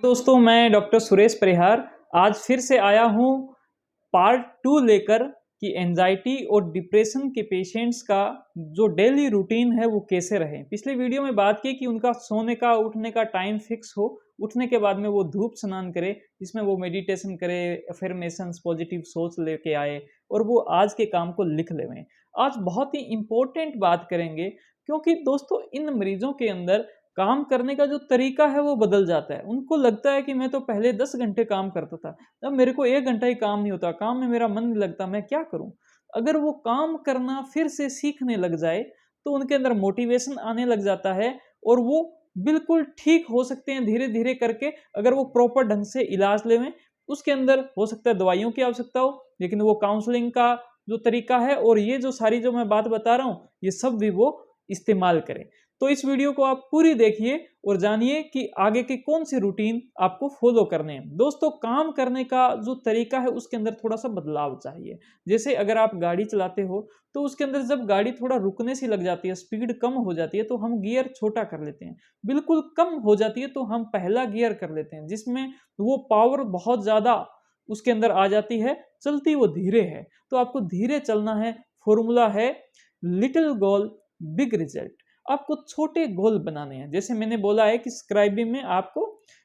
दोस्तों, मैं डॉक्टर सुरेश परिहार आज फिर से आया हूँ पार्ट 2 लेकर कि एंजाइटी और डिप्रेशन के पेशेंट्स का जो डेली रूटीन है वो कैसे रहे। पिछले वीडियो में बात की कि उनका सोने का उठने का टाइम फिक्स हो, उठने के बाद में वो धूप स्नान करे, जिसमें वो मेडिटेशन करे, अफर्मेशंस, पॉजिटिव सोच लेके आए और वो आज के काम को लिख लेवें। आज बहुत ही इंपॉर्टेंट बात करेंगे क्योंकि दोस्तों इन मरीजों के अंदर काम करने का जो तरीका है वो बदल जाता है। उनको लगता है कि मैं तो पहले 10 घंटे काम करता था, अब मेरे को 1 घंटा ही काम नहीं होता, काम में मेरा मन नहीं लगता, मैं क्या करूँ? अगर वो काम करना फिर से सीखने लग जाए, तो उनके अंदर मोटिवेशन आने लग जाता है और वो बिल्कुल ठीक हो सकते हैं धीरे-धीरे करके अगर वो प्रॉपर ढंग से इलाज लेवें। उसके अंदर हो सकता है दवाइयों की आवश्यकता हो, लेकिन वो काउंसलिंग का जो तरीका है और ये जो सारी जो मैं बात बता रहा हूँ, ये सब भी वो इस्तेमाल करें। तो इस वीडियो को आप पूरी देखिए और जानिए कि आगे के कौन से रूटीन आपको फॉलो करने हैं। दोस्तों, काम करने का जो तरीका है उसके अंदर थोड़ा सा बदलाव चाहिए। जैसे अगर आप गाड़ी चलाते हो तो उसके अंदर जब गाड़ी थोड़ा रुकने सी लग जाती है, स्पीड कम हो जाती है, तो हम गियर छोटा कर लेते हैं। बिल्कुल कम हो जाती है तो हम पहला गियर कर लेते हैं, जिसमें वो पावर बहुत ज्यादा उसके अंदर आ जाती है, चलती वो धीरे है। तो आपको धीरे चलना है। फॉर्मूला है लिटिल गोल बिग रिजल्ट। आपको छोटे गोल बनाने हैं। जैसे मैंने बोला है कि स्क्राइबिंग में आपको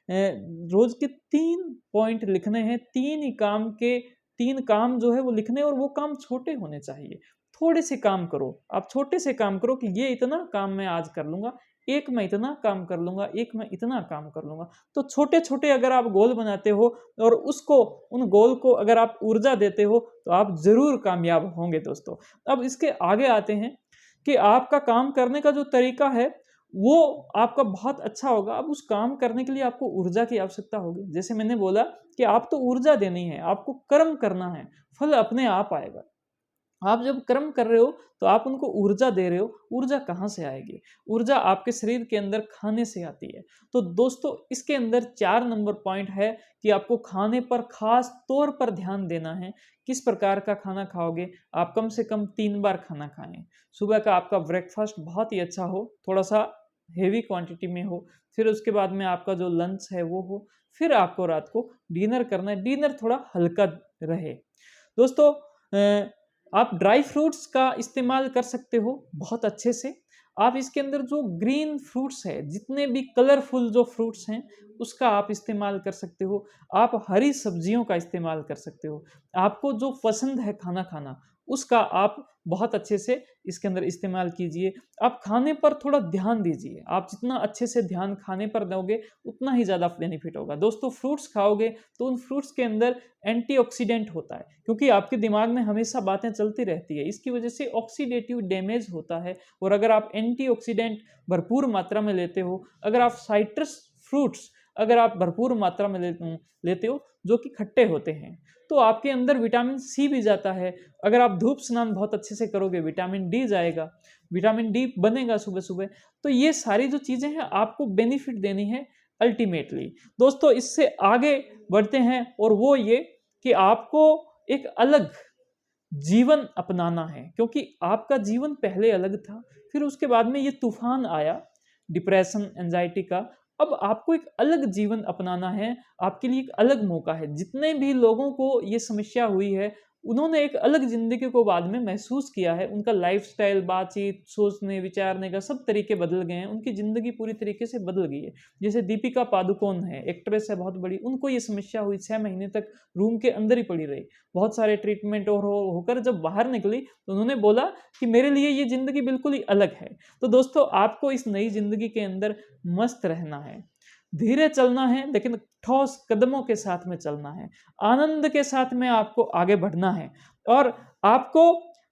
रोज के 3 पॉइंट लिखने हैं। 3 ही काम के 3 काम जो है वो लिखने और वो काम छोटे होने चाहिए। थोड़े से काम करो, आप छोटे से काम करो कि ये इतना काम मैं आज कर लूँगा, एक मैं इतना काम कर लूँगा, एक मैं इतना काम कर लूँगा। तो छोटे-छोटे अगर आप गोल बनाते हो और उसको उन गोल को अगर आप ऊर्जा देते हो, तो आप ज़रूर कामयाब होंगे दोस्तों। अब इसके आगे आते हैं कि आपका काम करने का जो तरीका है, वो आपका बहुत अच्छा होगा। अब उस काम करने के लिए आपको ऊर्जा की आवश्यकता होगी। जैसे मैंने बोला कि आप तो ऊर्जा देनी है, आपको कर्म करना है, फल अपने आप आएगा। आप जब कर्म कर रहे हो, तो आप उनको ऊर्जा दे रहे हो। ऊर्जा कहाँ से आएगी? ऊर्जा आपके शरीर के अंदर खाने से आती है। तो दोस्तों, इसके अंदर 4 नंबर पॉइंट है कि आपको खाने पर खास तौर पर ध्यान देना है। किस प्रकार का खाना खाओगे? आप कम से कम 3 बार खाना खाएँ। सुबह का आपका ब्रेकफ़ास्ट बहुत ही अच्छा हो, थोड़ा-सा हेवी क्वांटिटी में हो, फिर उसके बाद में आपका जो लंच है वो हो, फिर आपको रात को डिनर करना है, डिनर थोड़ा हल्का रहे। दोस्तों, आप ड्राई फ्रूट्स का इस्तेमाल कर सकते हो बहुत अच्छे से। आप इसके अंदर जो ग्रीन फ्रूट्स है, जितने भी कलरफुल जो फ्रूट्स हैं, उसका आप इस्तेमाल कर सकते हो। आप हरी सब्जियों का इस्तेमाल कर सकते हो। आपको जो पसंद है खाना खाना, उसका आप बहुत अच्छे से इसके अंदर इस्तेमाल कीजिए। आप खाने पर थोड़ा ध्यान दीजिए। आप जितना अच्छे से ध्यान खाने पर दोगे, उतना ही ज़्यादा बेनिफिट होगा। दोस्तों, फ्रूट्स खाओगे तो उन फ्रूट्स के अंदर एंटीऑक्सीडेंट होता है, क्योंकि आपके दिमाग में हमेशा बातें चलती रहती है। इसकी वजह से ऑक्सीडेटिव डैमेज होता है और अगर आप एंटीऑक्सीडेंट भरपूर मात्रा में लेते हो, अगर आप साइट्रस फ्रूट्स अगर आप भरपूर मात्रा में लेते हो जो कि खट्टे होते हैं, तो आपके अंदर विटामिन सी भी जाता है। अगर आप धूप स्नान बहुत अच्छे से करोगे, विटामिन डी जाएगा, विटामिन डी बनेगा सुबह-सुबह। तो ये सारी जो चीज़ें हैं आपको बेनिफिट देनी है अल्टीमेटली। दोस्तों, इससे आगे बढ़ते हैं और वो ये कि आपको एक अलग जीवन अपनाना है, क्योंकि आपका जीवन पहले अलग था, फिर उसके बाद में ये तूफान आया डिप्रेशन, एंजाइटी का। अब आपको एक अलग जीवन अपनाना है, आपके लिए एक अलग मौका है। जितने भी लोगों को ये समस्या हुई है, उन्होंने एक अलग ज़िंदगी को बाद में महसूस किया है। उनका लाइफ़स्टाइल, बातचीत, सोचने, विचारने का सब तरीके बदल गए हैं। उनकी ज़िंदगी पूरी तरीके से बदल गई है। जैसे दीपिका पादुकोण है, एक्ट्रेस है बहुत बड़ी, उनको ये समस्या हुई, 6 महीने तक रूम के अंदर ही पड़ी रही। बहुत सारे ट्रीटमेंट और होकर जब बाहर निकली, तो उन्होंने बोला कि मेरे लिए ये ज़िंदगी बिल्कुल ही अलग है। तो दोस्तों, आपको इस नई ज़िंदगी के अंदर मस्त रहना है, धीरे चलना है, लेकिन ठोस कदमों के साथ में चलना है, आनंद के साथ में आपको आगे बढ़ना है और आपको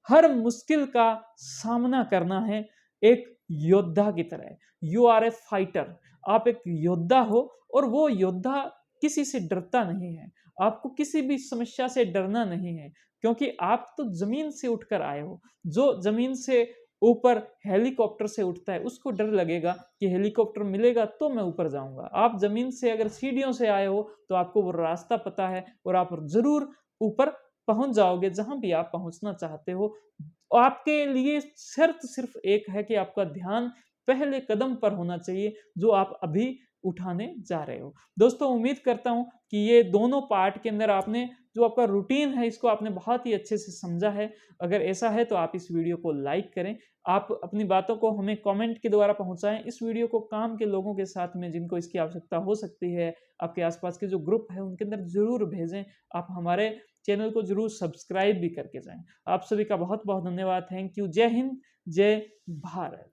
हर मुश्किल का सामना करना है एक योद्धा की तरह। You are a fighter. आप एक योद्धा हो और वो योद्धा किसी से डरता नहीं है। आपको किसी भी समस्या से डरना नहीं है, क्योंकि आप तो ज़मीन से उठकर आए हो। जो ज़मीन से ऊपर हेलीकॉप्टर से उठता है, उसको डर लगेगा कि हेलीकॉप्टर मिलेगा तो मैं ऊपर जाऊँगा। आप ज़मीन से अगर सीढ़ियों से आए हो, तो आपको वो रास्ता पता है और आप ज़रूर ऊपर पहुँच जाओगे जहाँ भी आप पहुँचना चाहते हो। आपके लिए शर्त सिर्फ़ एक है कि आपका ध्यान पहले कदम पर होना चाहिए, जो आप अभी उठाने जा रहे हो। दोस्तों उम्मीद करता हूँ कि ये दोनों पार्ट के अंदर आपने जो आपका रूटीन है इसको आपने बहुत ही अच्छे से समझा है। अगर ऐसा है तो आप इस वीडियो को लाइक करें, आप अपनी बातों को हमें कमेंट के द्वारा पहुंचाएं, इस वीडियो को काम के लोगों के साथ में जिनको इसकी आवश्यकता हो सकती है, आपके आसपास के जो ग्रुप है उनके अंदर ज़रूर भेजें। आप हमारे चैनल को ज़रूर सब्सक्राइब भी करके जाएं। आप सभी का बहुत बहुत धन्यवाद। Thank you. जय हिंद, जय भारत।